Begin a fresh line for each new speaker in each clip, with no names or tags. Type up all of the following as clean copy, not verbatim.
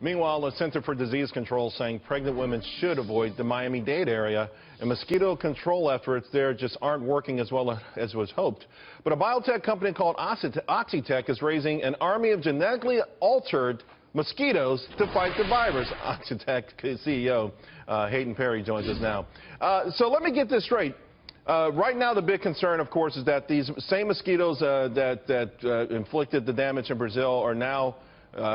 Meanwhile, the Center for Disease Control saying pregnant women should avoid the Miami-Dade area, and mosquito control efforts there just aren't working as well as was hoped. But a biotech company called Oxitec is raising an army of genetically altered mosquitoes to fight the virus. Oxitec CEO Hadyn Parry joins us now. So let me get this straight. Right now, the big concern, of course, is that these same mosquitoes that inflicted the damage in Brazil are now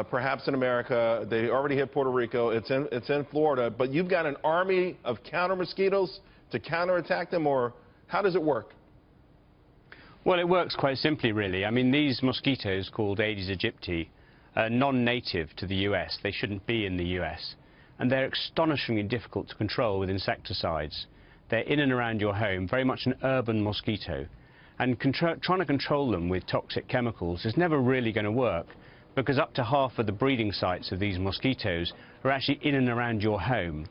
perhaps in America. They already hit Puerto Rico. It's in Florida. But you've got an army of counter mosquitoes to counterattack them, or how does it work?
Well, it works quite simply, really. I mean, these mosquitoes called Aedes aegypti are non-native to the US. They shouldn't be in the US. And they're astonishingly difficult to control with insecticides. They're in and around your home, very much an urban mosquito. And trying to control them with toxic chemicals is never really going to work, because up to half of the breeding sites of these mosquitoes are actually in and around your home.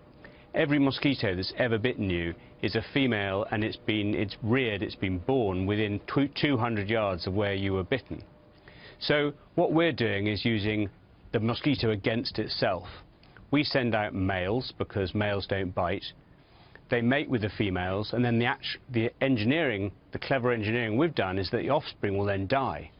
Every mosquito that's ever bitten you is a female, and it's been born within 200 yards of where you were bitten. So what we're doing is using the mosquito against itself. We send out males because males don't bite. They mate with the females, and then the clever engineering we've done is that the offspring will then die.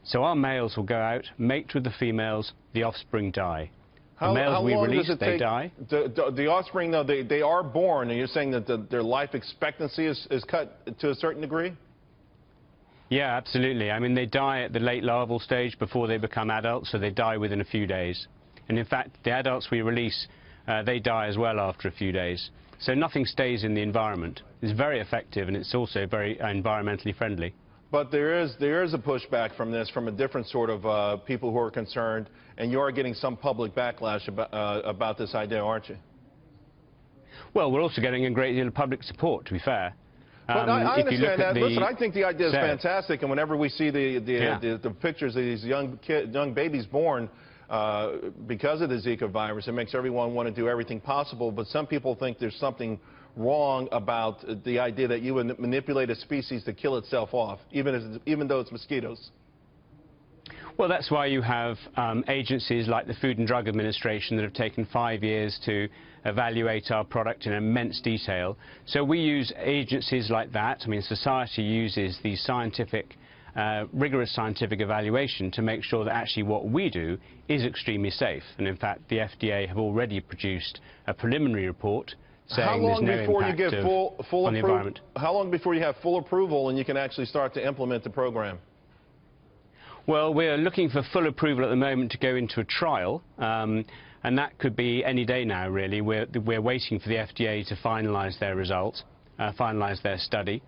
So our males will go out, mate with the females, the offspring die. The males we release, they die.
The offspring, though, they are born, and you're saying that their life expectancy is cut to a certain degree?
Yeah, absolutely. I mean, they die at the late larval stage before they become adults, so they die within a few days. And in fact, the adults we release, they die as well after a few days. So nothing stays in the environment. It's very effective, and it's also very environmentally friendly.
But there is a pushback from this, from a different sort of people who are concerned, and you are getting some public backlash about this idea, aren't you?
Well, we're also getting a great deal of public support, to be fair.
But I understand that. Listen, I think the idea is fantastic, and whenever we see the pictures of these young babies born because of the Zika virus, it makes everyone want to do everything possible. But some people think there's something wrong about the idea that you would manipulate a species to kill itself off, even though it's mosquitoes.
Well, that's why you have agencies like the Food and Drug Administration that have taken 5 years to evaluate our product in immense detail. So we use agencies like that. I mean, society uses the rigorous scientific evaluation to make sure that actually what we do is extremely safe. And in fact, the FDA have already produced a preliminary report saying there's no impact on the environment.
How long before you have full approval and you can actually start to implement the program?
Well, we're looking for full approval at the moment to go into a trial, and that could be any day now, really. We're waiting for the FDA to finalise their results, finalise their study.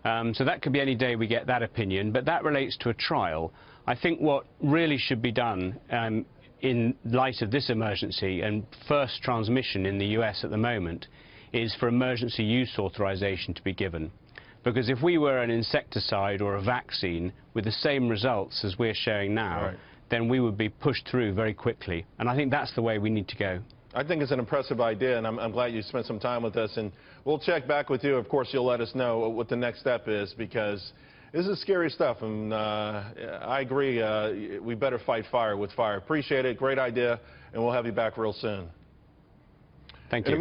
So that could be any day we get that opinion, but that relates to a trial. I think what really should be done in light of this emergency and first transmission in the US at the moment is for emergency use authorization to be given. Because if we were an insecticide or a vaccine with the same results as we're showing now, then we would be pushed through very quickly. And I think that's the way we need to go.
I think it's an impressive idea, and I'm glad you spent some time with us. And we'll check back with you. Of course, you'll let us know what the next step is, because this is scary stuff. And I agree, we better fight fire with fire. Appreciate it. Great idea, and we'll have you back real soon.
Thank you.